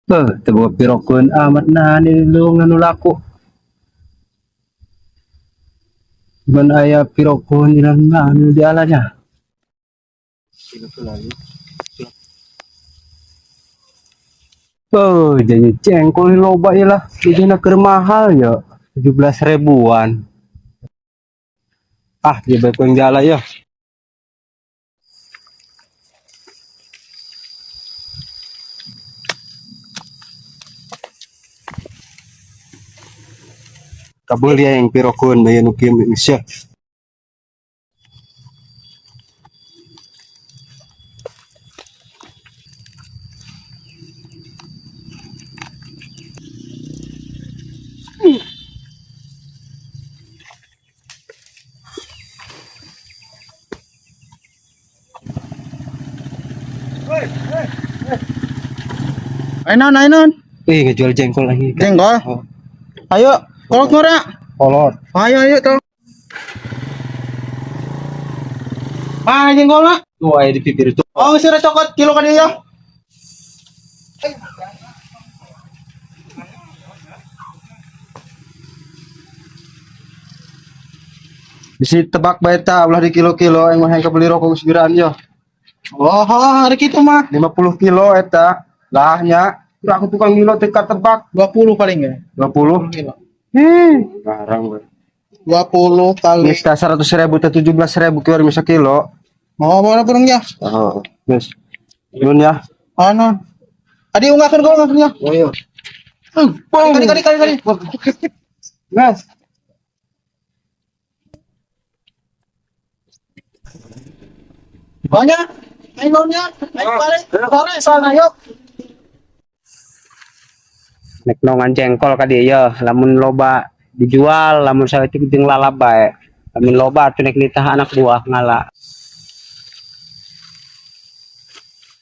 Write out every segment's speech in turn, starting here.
Tebo pirokun amat nah ni lu nganu laku. Man aya pirokun ilang nganu di alanya. Jadi cengkol loba ya lah. Jadi nak mahal ya. 17 ribuan. Dia baik yang jalan ya. Kabel ya yang pirokun bayan ukim Indonesia. Ainon. Ngejual jengkol lagi. Jengkol. Oh. Ayo, kolot ngora. Kolot. Ayo tuh. Jengkol nak. Tuh air di bibir itu. Oh, sira cokot kilo kan ya. Bisi tebak beta ulah di kilo-kilo yang mahal kebeli rokok segiraan yo. Oh, hari gitu mah. 50 kilo eta. Lahnya. Aku tukang kilo dekat tebak 20 paling ya. 20 Kilo. Barang gue. 20 kali. Ini 100.000 atau 17.000 kior bisa kilo. Mau mana burung ya? Oh, yes. Yun ya. Anon. Adi ungakan kau ungakannya. Oh iya. Kali. Gas. Banyak. Ainonnya. Ayo balik. Sore sana yuk. Nek nongan jengkol ka dia ya, lamun loba dijual, lamun saeutik jeung lalaba ya. Lamun loba atuh nek nitah anak buah ngala.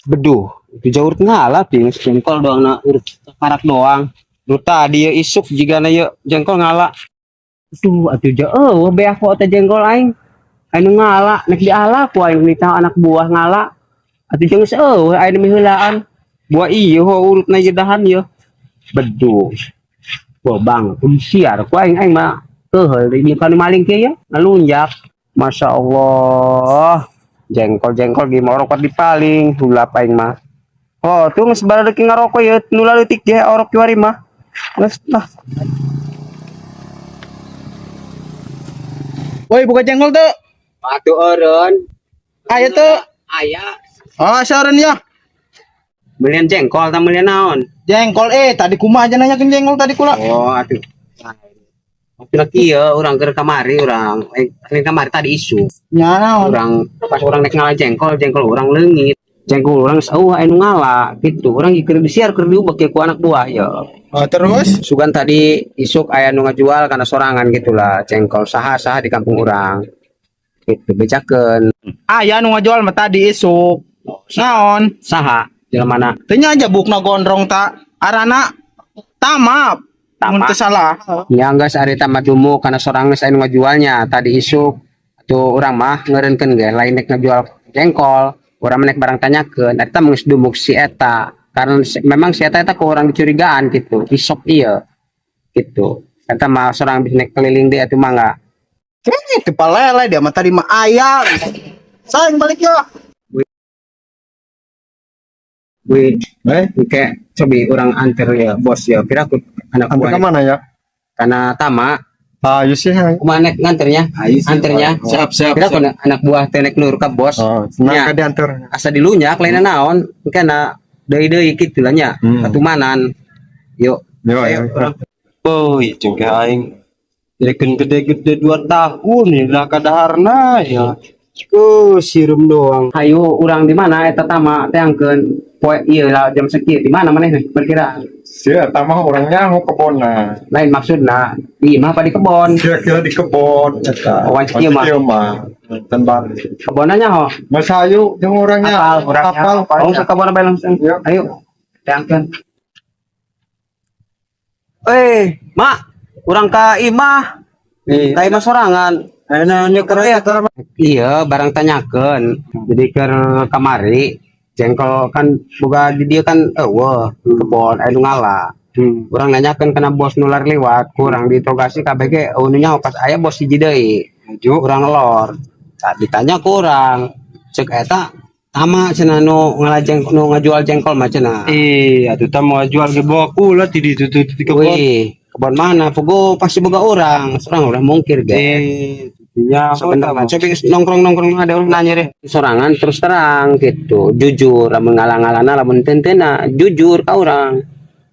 Beduh, itu jauh ngala ting jengkol doang na urut karak doang. Duta dia isuk jigana ye jengkol ngala. Atuh jauh be aku teh jengkol aing. Anu ngala nek diala ku aing nitah anak buah ngala. Atuh jeung seueuh aing miheulaan. Buah ieu urutna jedahan ye. Beduh. Wah bang, siar ku aing mah teuheul di bukan maling kieu ya, nalunjak. Masya Allah. Jengkol ge morokot dipaling, hulap aing mah. Oh, tuh geus baradeuki ngarokok ya, nu leutik ge orok kiwari mah. Geus nah. Woi, buka jengkol tuh. Atuh eureun. Ayo tuh. Aya. Oh, saureun ya. Belian jengkol ta belian naon? Jengkol tadi kumaha aja nanyakeun jengkol tadi kula. Oh, atuh. Pila kieu urang keur kamari urang kamari tadi isu. Nya naon? Urang pas urang nek ngala jengkol urang leungit. Jengkol urang sauh anu ngala gitu. Urang keur disiar keur diubek ku anak buah ya. Oh, terus? Sugan tadi isuk aya nu ngajual kana sorangan gitulah jengkol saha-saha di kampung urang. Gitu bejakeun. Aya nu ngajual mah tadi isuk. Naon? Saha? Jelema Teu nya aja bukna gondrong ta. Arana Tamap. Mun teu salah. ya geus ari tamat dumu kana sorang geus anu ngajualnya tadi isuk atuh urang mah ngeureunkeun ge lain nek ngajual jengkol urang nek barang tanyakeun eta geus dumuk si eta karena memang si eta ku urang dicurigaan gitu isok ieu gitu eta mah sorang bisa nek keliling dia atuh mah Teu palele dia mah tadi mah aya. Saing balik ya. Wih, kayak cobi orang antar ya bos ya kira aku anak Antar ke mana ya? karena tama Ayo sih. kemana nganternya anternya Siap. kira aku anak buah tenek nur ke bos Senang ka diantar. asa dilunyak lainnya naon karena deui gitu lah nya katumanan yuk oh itu aing direken gede-gede 2 tahun ya udah kadaharna ya sirum doang hayu urang di mana eta tama teangkeun poe ieu lah jam sekieu di mana maneh berkira Sia, tamah orangnya mau kebona. lain maksudna di mah apa di kebon Kira-kira di kebon. Oh, ieu mah. Tempat. kebonanya ho Mas Ayu, yang orangnya apal oh ke kebon bae langsung ayo teangkeun mak urang ka imah ka imah sorangan anu nyeker iya barang tanyakeun jadi keur kamari Jengkol kan boga di dia kan wah kebon anu ngala. Urang nanyakeun kana bos nular lewat, kurang diinterogasi kabeh ge nu nyaho pas aya bos hiji deui. Urang lor. Saat ditanya kurang, cek eta tama cenah nu ngajual jengkol mah cenah. Atuh tah mau jual ge bawa kula ti ditu ti kebon. Wih, kebon mana? Pugu pasti boga orang. Seorang udah mungkir deh. Ya, Sebentar, coba nongkrong ada orang nanya deh. Sorangan terus terang gitu, jujur, lamun ngalang-ngalana, lamun tentena, jujur ka orang.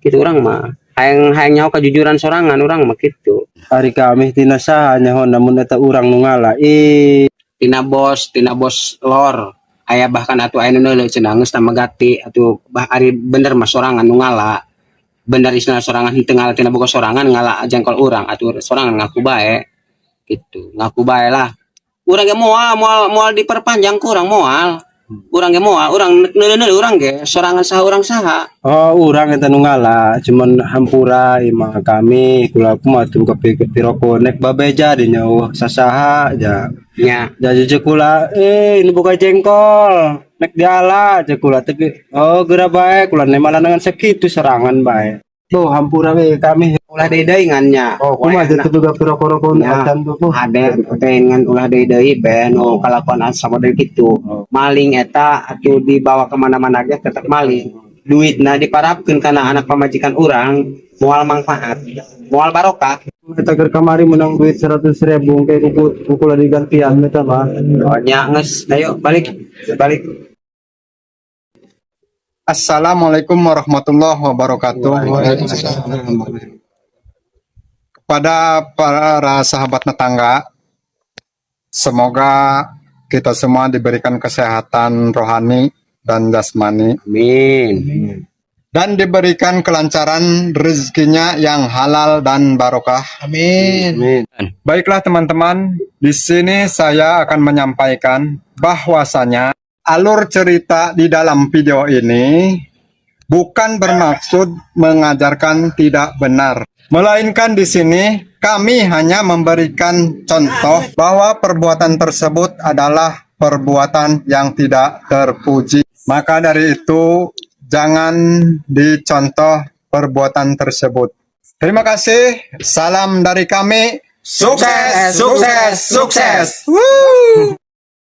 Gitu orang mah. Hayang nyaho kejujuran sorangan orang mah gitu. Hari kami tina saha nyaho namun eta urang nu ngala. Tina bos lor. Aya bahkan atuh aya nu neuleuh cenah geus tamagati atuh ari bener mah sorangan nu ngala. Bener istilah sorangan henteu ngala tina boga sorangan ngala jengkol urang atuh sorangan ngaku bae. Gitu ngaku bae lah urang ge moal diperpanjang kurang moal urang ge moal urang neuleuh urang ge sorangan saha urang saha Oh, urang eta nu ngala, cuman hampura imah kami kula kumaha tuh ke piroko nek babeja di nyawa sasaha ja. nya Jadi cek kula, ini buka jengkol. Nek diala cek kula tapi oh geura bae kula nemalan dengan sekitu serangan bae. Tuh hampura we kami. ulah deui ngannya Oh, kumaha teh juga piroko-piroko Ya. acan tuh. ade dengan ulah deui ben kalakuan sama dari gitu maling eta atuh dibawa kemana-mana ge tetep maling duitna diparapkeun kana anak pamajikan urang moal manfaat moal barokah. Eta keur kamari menang duit 100.000 kayak kuku di gantian eta mah. Nya geus ayo balik Assalamualaikum warahmatullahi wabarakatuh. Kepada para sahabat tetangga, semoga kita semua diberikan kesehatan rohani dan jasmani amin dan diberikan kelancaran rezekinya yang halal dan barokah. Amin. Baiklah teman-teman, di sini saya akan menyampaikan bahwasanya alur cerita di dalam video ini bukan bermaksud mengajarkan tidak benar, melainkan di sini kami hanya memberikan contoh bahwa perbuatan tersebut adalah perbuatan yang tidak terpuji. Maka dari itu jangan dicontoh perbuatan tersebut. Terima kasih. Salam dari kami. Sukses, sukses, sukses. Woo!